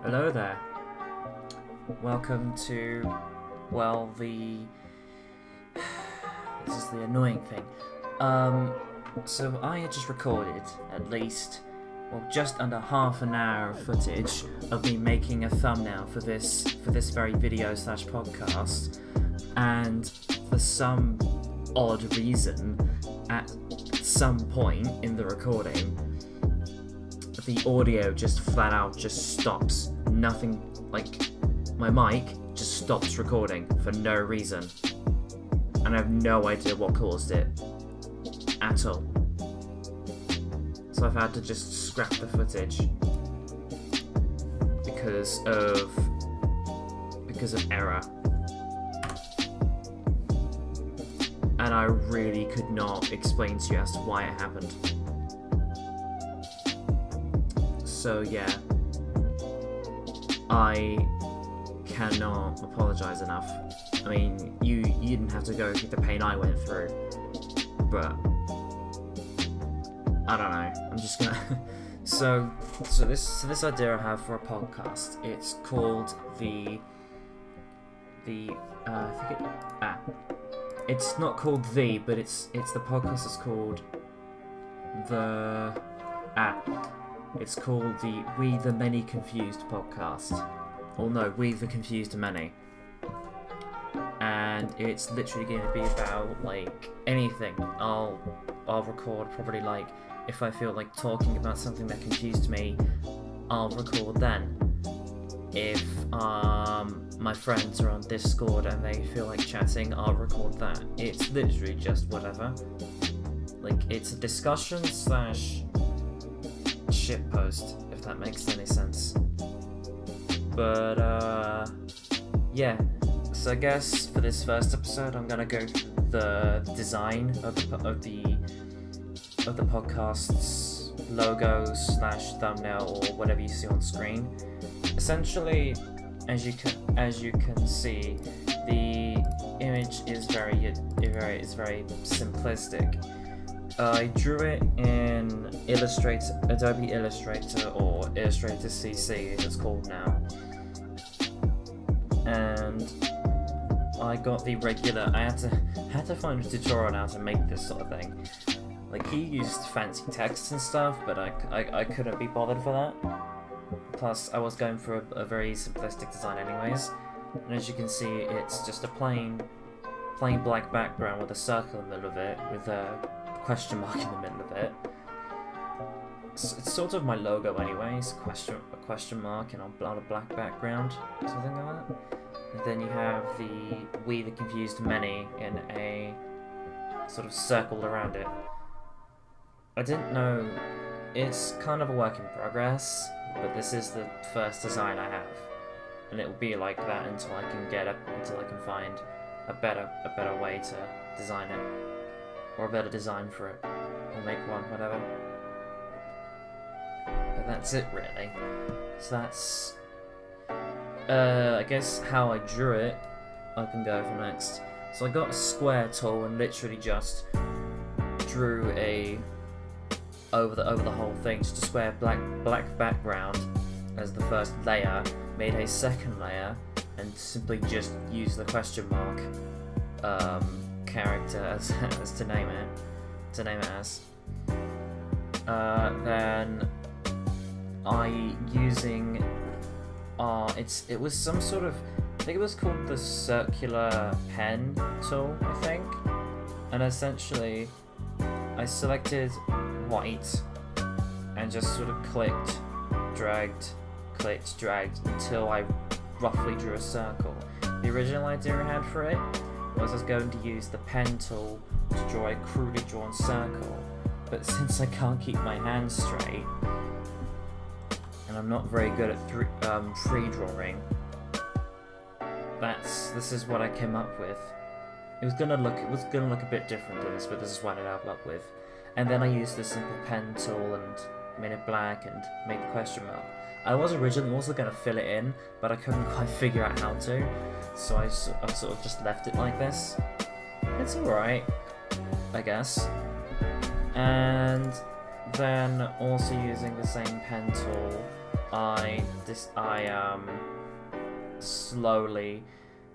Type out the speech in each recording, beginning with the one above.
Hello there. Welcome to, well, this is the annoying thing. So I had just recorded at least, just under half an hour of footage of me making a thumbnail for this very video / podcast, and for some odd reason, at some point in the recording, the audio just flat out just stops. Nothing, like, my mic just stops recording for no reason. And I have no idea what caused it at all. So I've had to just scrap the footage because of error. And I really could not explain to you as to why it happened. So yeah, I cannot apologise enough. I mean, you didn't have to go through the pain I went through, but I don't know. I'm just gonna. So this idea I have for a podcast. It's called It's not called but it's the podcast is called It's called the We the Many Confused podcast. Or no, We the Confused Many. And it's literally going to be about, like, anything. I'll record probably, like, if I feel like talking about something that confused me, I'll record then. If my friends are on Discord and they feel like chatting, I'll record that. It's literally just whatever. Like, it's a discussion / shitpost, if that makes any sense. But yeah. So I guess for this first episode, I'm gonna go through the design of the podcast's logo / thumbnail or whatever you see on screen. Essentially, as you can see, the image is very simplistic. I drew it in Adobe Illustrator or Illustrator CC, it's called now. And I got the regular. I had to find a tutorial on how to make this sort of thing. Like, he used fancy text and stuff, but I couldn't be bothered for that. Plus, I was going for a very simplistic design anyways. And as you can see, it's just a plain black background with a circle in the middle of it, with a question mark in the middle of it. It's sort of my logo anyways, a question mark and on a black background, something like that. And then you have the We the Confused Many in a sort of circle around it. I didn't know, it's kind of a work in progress, but this is the first design I have. And it will be like that until I can find a better way to design it. Or a better design for it. Or make one, whatever. But that's it, really. So that's I guess how I drew it, I can go for next. So I got a square tool and literally just drew over the whole thing, just a square black background as the first layer, made a second layer, and simply just used the question mark character as to name it as. Then it was some sort of, I think it was called the circular pen tool, I think. And essentially, I selected white and just sort of clicked, dragged until I roughly drew a circle. The original idea I had for it was I was going to use the pen tool to draw a crudely drawn circle, but since I can't keep my hands straight, and I'm not very good at free drawing, this is what I came up with. It was gonna look a bit different than this, but this is what I ended up with. And then I used the simple pen tool and made it black and made the question mark. I was originally also going to fill it in, but I couldn't quite figure out how to, so I sort of just left it like this. It's alright, I guess. And then also using the same pen tool, I slowly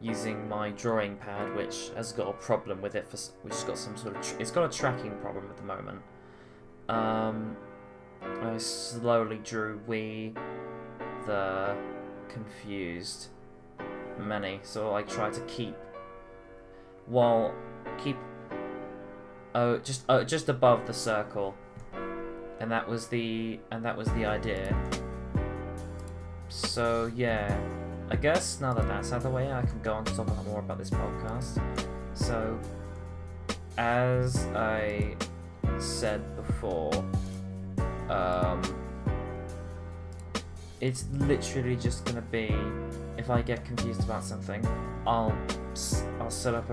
using my drawing pad, which has got a problem with it, which has got some sort of it's got a tracking problem at the moment. I slowly drew we the confused many, so I try to keep just above the circle, and that was the idea. So yeah, I guess now that that's out of the way, I can go on to talk more about this podcast. So, as I said before, it's literally just gonna be, if I get confused about something, I'll set up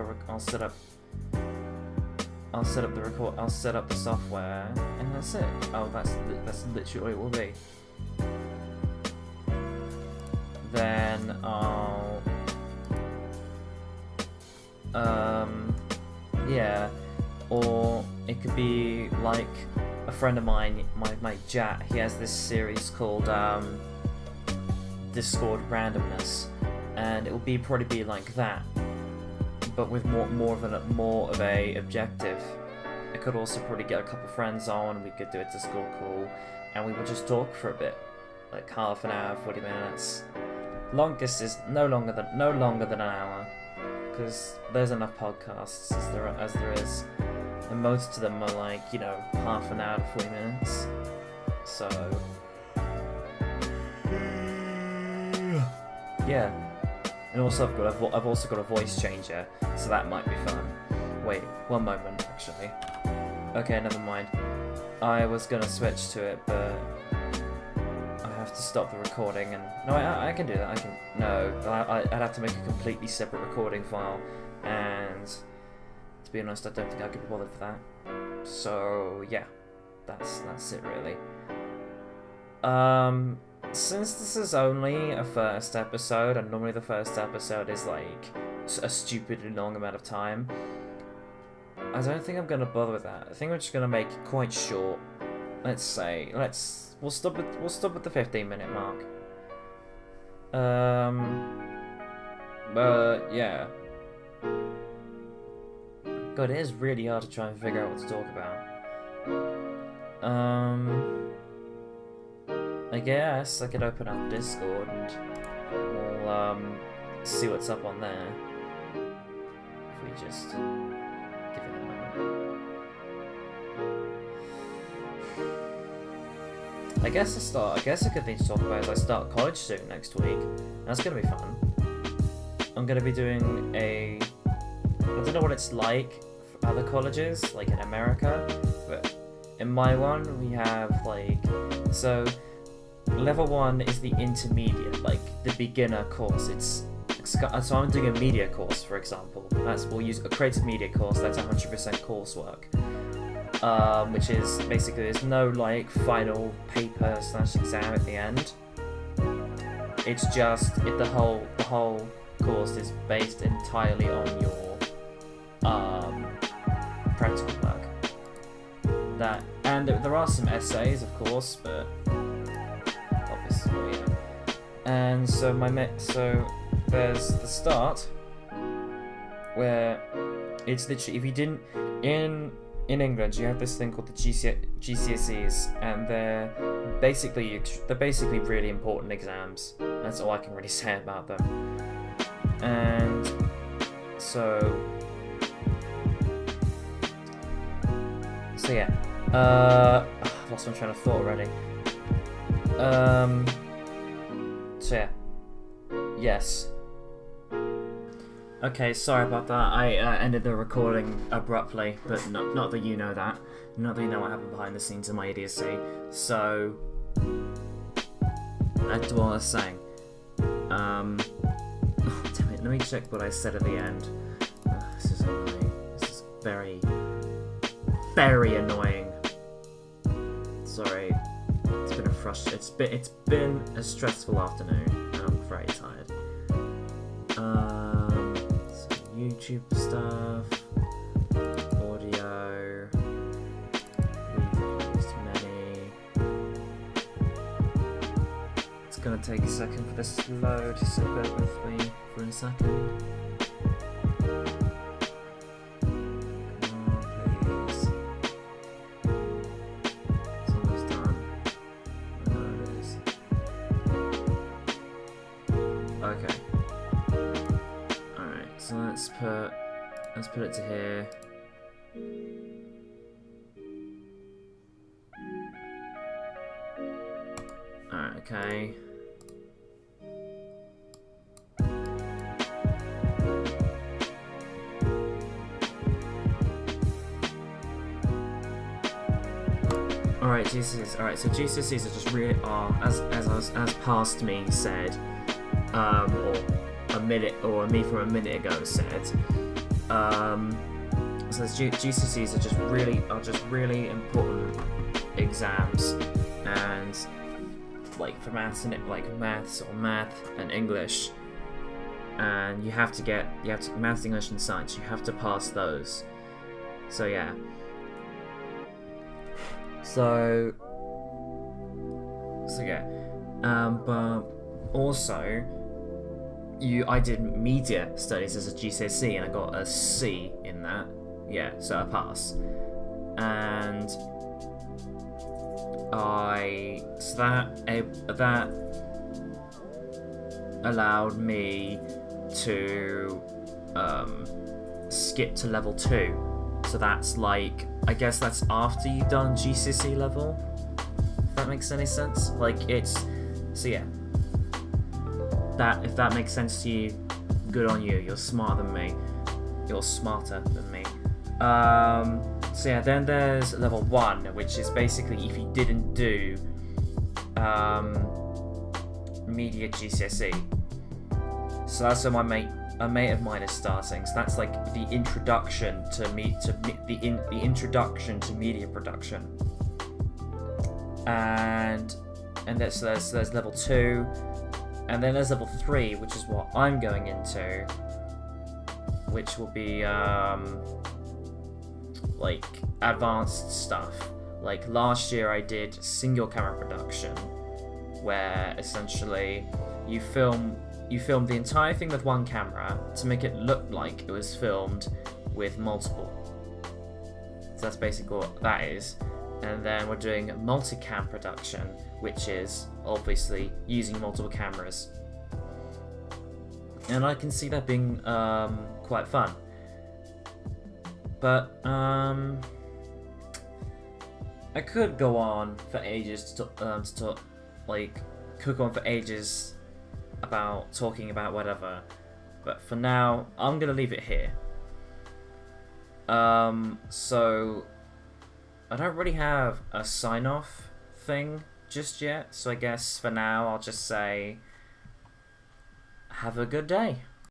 the software, and that's it. Oh, that's literally what it will be. Then I'll yeah, or it could be like a friend of mine, my Jat, he has this series called Discord Randomness, and it will probably be like that, but with more of a objective. I could also probably get a couple friends on, we could do a Discord call, and we would just talk for a bit, like half an hour, 40 minutes. Longest is no longer than an hour, because there's enough podcasts as there is, and most of them are like, you know, half an hour to 40 minutes. So yeah, and also I've also got a voice changer, so that might be fun. Wait, one moment actually. Okay, never mind. I was gonna switch to it, but I have to stop the recording, and no, I can do that. I'd have to make a completely separate recording file, and to be honest, I don't think I could be bothered for that. So yeah, that's it really. Since this is only a first episode, and normally the first episode is like a stupidly long amount of time, I don't think I'm gonna bother with that. I think we're just gonna make it quite short. We'll stop at the 15-minute mark. But yeah. God, it is really hard to try and figure out what to talk about. I guess I could open up Discord and we'll see what's up on there. If we just give it a moment. I guess a good thing to talk about is I start college soon next week. That's gonna be fun. I'm gonna be doing I don't know what it's like for other colleges, like in America, but in my one we have so level 1 is the intermediate, like the beginner course. So I'm doing a media course, for example. We'll use a creative media course. That's 100% coursework. Which is basically there's no final paper / exam at the end. It's just the whole course is based entirely on your practical work. And there are some essays, of course, but obviously, yeah. And so there's the start, where it's literally, if you didn't in England, you have this thing called the GCSEs, and they're basically really important exams. That's all I can really say about them. And so yeah. I've lost my train of thought already. So yeah. Yes. Okay, sorry about that. I ended the recording abruptly, but not that you know that. Not that you know what happened behind the scenes of my idiocy. So, that's what I was saying. Damn it, let me check what I said at the end. This is annoying. This is very, very annoying. Sorry. It's been a stressful afternoon, and I'm very tired. YouTube stuff, audio, we've used many. take a second for this to load, so bear with me for a second. Come on, please. It's almost done. There it is. Okay. Alright, so let's put it to here. Alright, okay. Alright, GCSEs. Alright, so GCSEs are just really as past me said, or me from a minute ago said, so GCSEs are just really important exams, and like for maths and English, and you have to maths, English, and science. You have to pass those. So yeah. So yeah. But also, I did media studies as a GCSE, and I got a C in that. Yeah, so I pass. And that allowed me to skip to level 2. So that's like, I guess that's after you've done GCSE level, if that makes any sense. Like so yeah, if that makes sense to you, good on you. You're smarter than me. So yeah, then there's level 1, which is basically if you didn't do media GCSE. So that's where a mate of mine is starting. So that's like the introduction to the introduction to media production. And there's level 2, and then there's level 3, which is what I'm going into, which will be like advanced stuff. Like last year I did single camera production, where essentially you film the entire thing with one camera to make it look like it was filmed with multiple. So that's basically what that is. And then we're doing multicam production, which is obviously using multiple cameras. And I can see that being quite fun. But I could go on for ages about talking about whatever, but for now I'm gonna leave it here. So I don't really have a sign-off thing just yet, so I guess for now I'll just say have a good day.